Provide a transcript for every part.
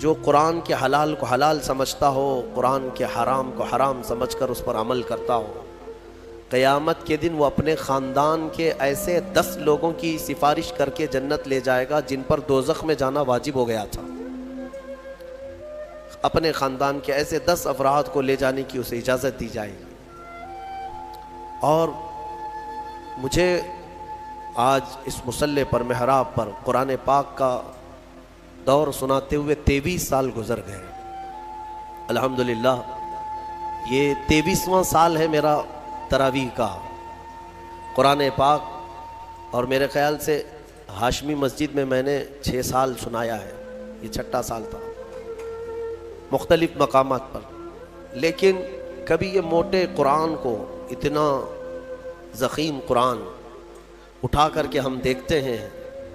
جو قرآن کے حلال کو حلال سمجھتا ہو، قرآن کے حرام کو حرام سمجھ کر اس پر عمل کرتا ہو، قیامت کے دن وہ اپنے خاندان کے ایسے 10 لوگوں کی سفارش کر کے جنت لے جائے گا جن پر دوزخ میں جانا واجب ہو گیا تھا۔ اپنے خاندان کے ایسے 10 افراد کو لے جانے کی اسے اجازت دی جائے گی۔ اور مجھے آج اس مصلی پر، محراب پر قرآن پاک کا دور سناتے ہوئے 23 سال گزر گئے۔ الحمدللہ یہ 23واں سال ہے میرا تراویح کا۔ قرآن پاک، اور میرے خیال سے ہاشمی مسجد میں نے 6 سال سنایا ہے، یہ 6واں سال تھا مختلف مقامات پر۔ لیکن کبھی یہ موٹے قرآن کو، اتنا ضخیم قرآن اٹھا کر کے ہم دیکھتے ہیں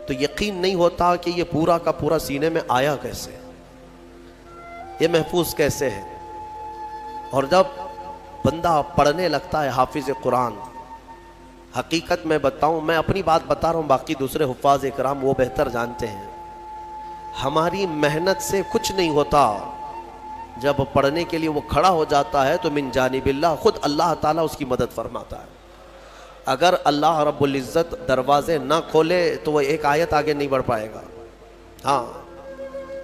تو یقین نہیں ہوتا کہ یہ پورا کا پورا سینے میں آیا کیسے، یہ محفوظ کیسے ہے۔ اور جب بندہ پڑھنے لگتا ہے حافظ قرآن، حقیقت میں بتاؤں، میں اپنی بات بتا رہا ہوں، باقی دوسرے حفاظ اکرام وہ بہتر جانتے ہیں، ہماری محنت سے کچھ نہیں ہوتا۔ جب پڑھنے کے لیے وہ کھڑا ہو جاتا ہے تو من جانب اللہ، خود اللہ تعالیٰ اس کی مدد فرماتا ہے۔ اگر اللہ رب العزت دروازے نہ کھولے تو وہ ایک آیت آگے نہیں بڑھ پائے گا۔ ہاں،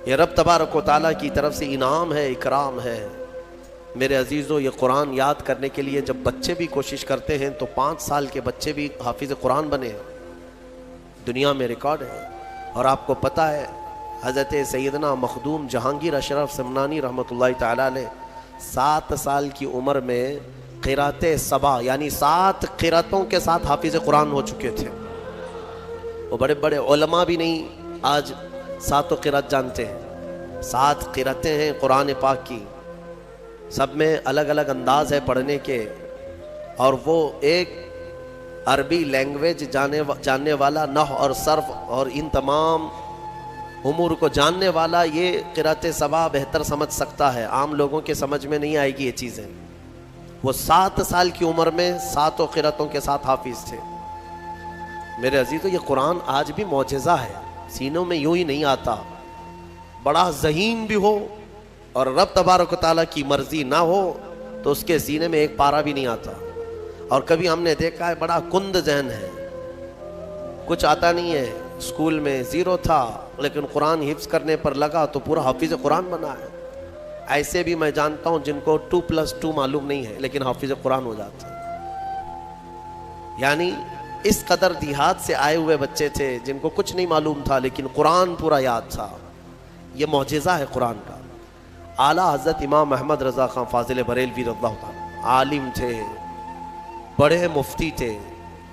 یہ رب تبارک و تعالیٰ کی طرف سے انعام ہے، اکرام ہے۔ میرے عزیزو، یہ قرآن یاد کرنے کے لیے جب بچے بھی کوشش کرتے ہیں تو 5 سال کے بچے بھی حافظ قرآن بنے ہیں، دنیا میں ریکارڈ ہے۔ اور آپ کو پتہ ہے حضرت سیدنا مخدوم جہانگیر اشرف سمنانی رحمۃ اللہ تعالیٰ علیہ 7 سال کی عمر میں قرات 7 یعنی 7 قراتوں کے ساتھ حافظ قرآن ہو چکے تھے۔ وہ بڑے بڑے علماء بھی نہیں آج 7 قرات جانتے ہیں۔ 7 قراتیں ہیں قرآن پاک کی، سب میں الگ الگ انداز ہے پڑھنے کے، اور وہ ایک عربی لینگویج جاننے والا، نحو اور صرف اور ان تمام امور کو جاننے والا یہ قرات 7 بہتر سمجھ سکتا ہے، عام لوگوں کے سمجھ میں نہیں آئے گی یہ چیزیں۔ وہ 7 سال کی عمر میں 7 قراتوں کے ساتھ حافظ تھے۔ میرے عزیزو، یہ قرآن آج بھی معجزہ ہے، سینوں میں یوں ہی نہیں آتا۔ بڑا ذہین بھی ہو اور رب تبارک و تعالیٰ کی مرضی نہ ہو تو اس کے سینے میں ایک پارہ بھی نہیں آتا۔ اور کبھی ہم نے دیکھا ہے بڑا کند ذہن ہے، کچھ آتا نہیں ہے، اسکول میں 0 تھا لیکن قرآن حفظ کرنے پر لگا تو پورا حافظ قرآن بنا ہے۔ ایسے بھی میں جانتا ہوں جن کو 2+2 معلوم نہیں ہے لیکن حافظ قرآن ہو جاتے ہیں۔ یعنی اس قدر دیہات سے آئے ہوئے بچے تھے جن کو کچھ نہیں معلوم تھا لیکن قرآن پورا یاد تھا۔ یہ معجزہ ہے قرآن کا۔ اعلیٰ حضرت امام احمد رضا خان فاضل بریلوی رضی اللہ تعالیٰ عالم تھے، بڑے مفتی تھے۔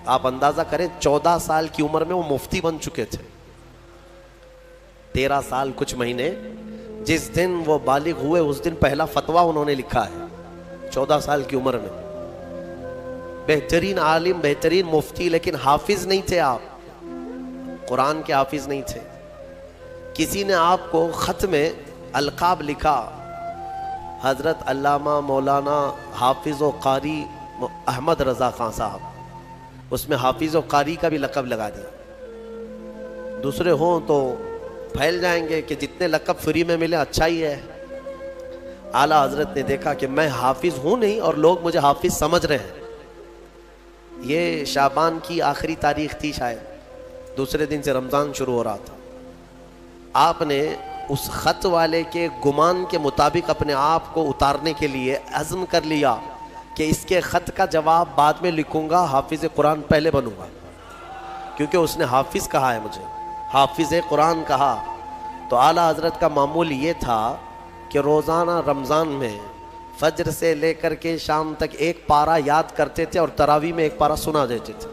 آپ اندازہ کریں 14 سال کی عمر میں وہ مفتی بن چکے تھے۔ 13 سال کچھ مہینے، جس دن وہ بالغ ہوئے اس دن پہلا فتویٰ انہوں نے لکھا ہے 14 سال کی عمر میں۔ بہترین عالم، بہترین مفتی، لیکن حافظ نہیں تھے آپ، قرآن کے حافظ نہیں تھے۔ کسی نے آپ کو خط میں القاب لکھا، حضرت علامہ مولانا حافظ و قاری احمد رضا خان صاحب، اس میں حافظ و قاری کا بھی لقب لگا دیا۔ دوسرے ہوں تو پھیل جائیں گے کہ جتنے لقب فری میں ملے اچھا ہی ہے۔ اعلیٰ حضرت نے دیکھا کہ میں حافظ ہوں نہیں اور لوگ مجھے حافظ سمجھ رہے ہیں۔ یہ شعبان کی آخری تاریخ تھی شاید، دوسرے دن سے رمضان شروع ہو رہا تھا۔ آپ نے اس خط والے کے گمان کے مطابق اپنے آپ کو اتارنے کے لیے عزم کر لیا کہ اس کے خط کا جواب بعد میں لکھوں گا، حافظ قرآن پہلے بنوں گا، کیونکہ اس نے حافظ کہا ہے مجھے، حافظ قرآن کہا۔ تو اعلیٰ حضرت کا معمول یہ تھا کہ روزانہ رمضان میں فجر سے لے کر کے شام تک ایک پارہ یاد کرتے تھے اور تراویح میں ایک پارہ سنا دیتے تھے،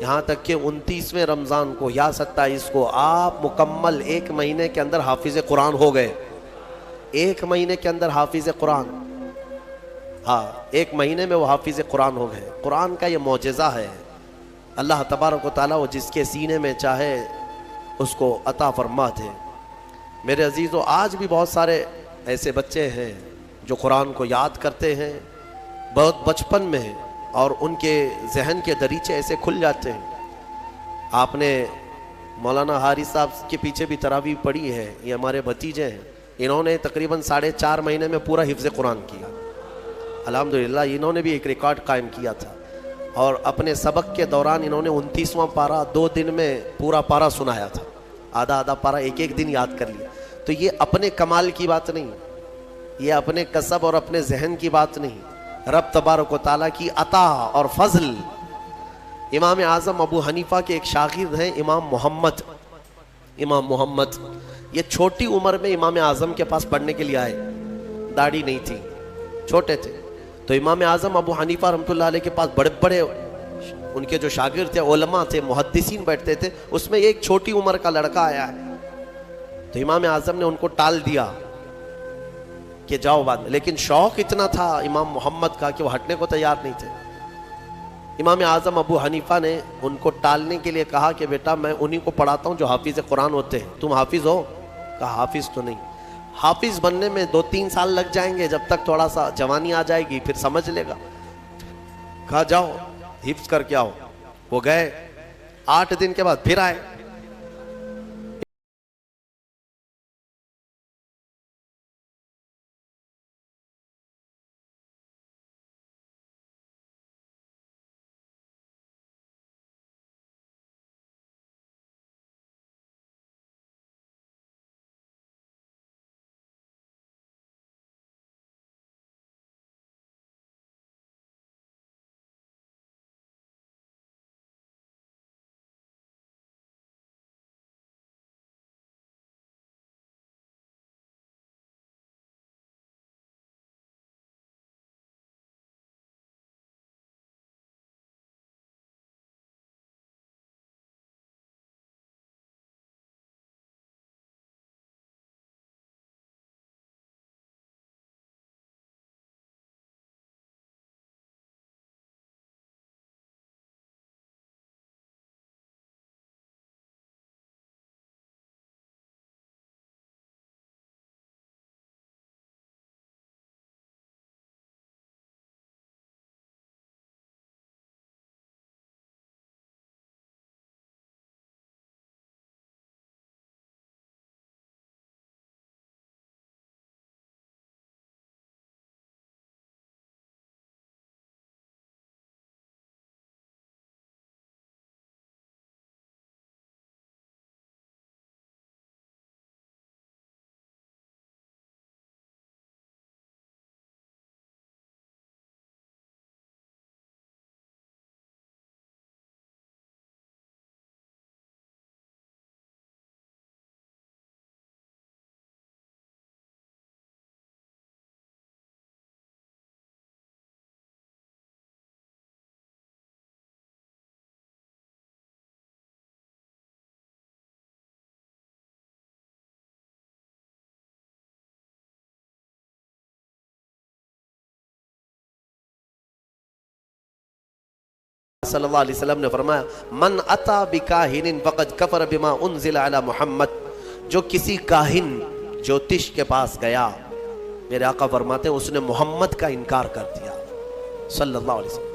یہاں تک کہ 29ویں رمضان کو یا 27 کو آپ مکمل 1 مہینے کے اندر حافظ قرآن ہو گئے۔ 1 مہینے کے اندر حافظ قرآن، ہاں 1 مہینے میں وہ حافظ قرآن ہو گئے۔ قرآن کا یہ معجزہ ہے، اللہ تبارک و تعالیٰ وہ جس کے سینے میں چاہے اس کو عطا فرما دے۔ میرے عزیزو، آج بھی بہت سارے ایسے بچے ہیں جو قرآن کو یاد کرتے ہیں بہت بچپن میں، اور ان کے ذہن کے دریچے ایسے کھل جاتے ہیں۔ آپ نے مولانا حارث صاحب کے پیچھے بھی تراویح پڑھی ہے، یہ ہمارے بھتیجے ہیں، انہوں نے تقریباً 4.5 مہینے میں پورا حفظ قرآن کیا الحمدللہ۔ انہوں نے بھی ایک ریکارڈ قائم کیا تھا، اور اپنے سبق کے دوران انہوں نے 29واں پارہ 2 دن میں پورا پارہ سنایا تھا، آدھا پارہ ایک دن یاد کر لیا۔ تو یہ اپنے کمال کی بات نہیں، یہ اپنے کسب اور اپنے ذہن کی بات نہیں، رب تبارک و تعالیٰ کی عطا اور فضل۔ امام اعظم ابو حنیفہ کے ایک شاگرد ہیں امام محمد، یہ چھوٹی عمر میں امام اعظم کے پاس پڑھنے کے لیے آئے، داڑھی نہیں تھی، چھوٹے تھے، تو امام اعظم ابو حنیفہ رحمۃ اللہ علیہ کے پاس بڑے بڑے ان کے جو شاگرد تھے، علماء تھے، محدثین بیٹھتے تھے، اس میں ایک چھوٹی عمر کا لڑکا آیا ہے، تو امام اعظم نے ان کو ٹال دیا کہ جاؤ بعد میں، لیکن شوق اتنا تھا امام محمد کا کہ وہ ہٹنے کو تیار نہیں تھے۔ امام اعظم ابو حنیفہ نے ان کو ٹالنے کے لیے کہا کہ بیٹا میں انہی کو پڑھاتا ہوں جو حافظ قرآن ہوتے ہیں، تم حافظ ہو؟ کہا حافظ تو نہیں، حافظ بننے میں 2-3 سال لگ جائیں گے، جب تک تھوڑا سا جوانی آ جائے گی پھر سمجھ لے گا۔ کہا جاؤ حفظ کر کے آؤ۔ وہ گئے، 8 دن کے بعد پھر آئے، صلی اللہ علیہ وسلم نے فرمایا من اتا بکاہن فقد کفر بما انزل علی محمد، جو کسی کاہن جوتش کے پاس گیا، میرے آقا فرماتے ہیں اس نے محمد کا انکار کر دیا صلی اللہ علیہ وسلم۔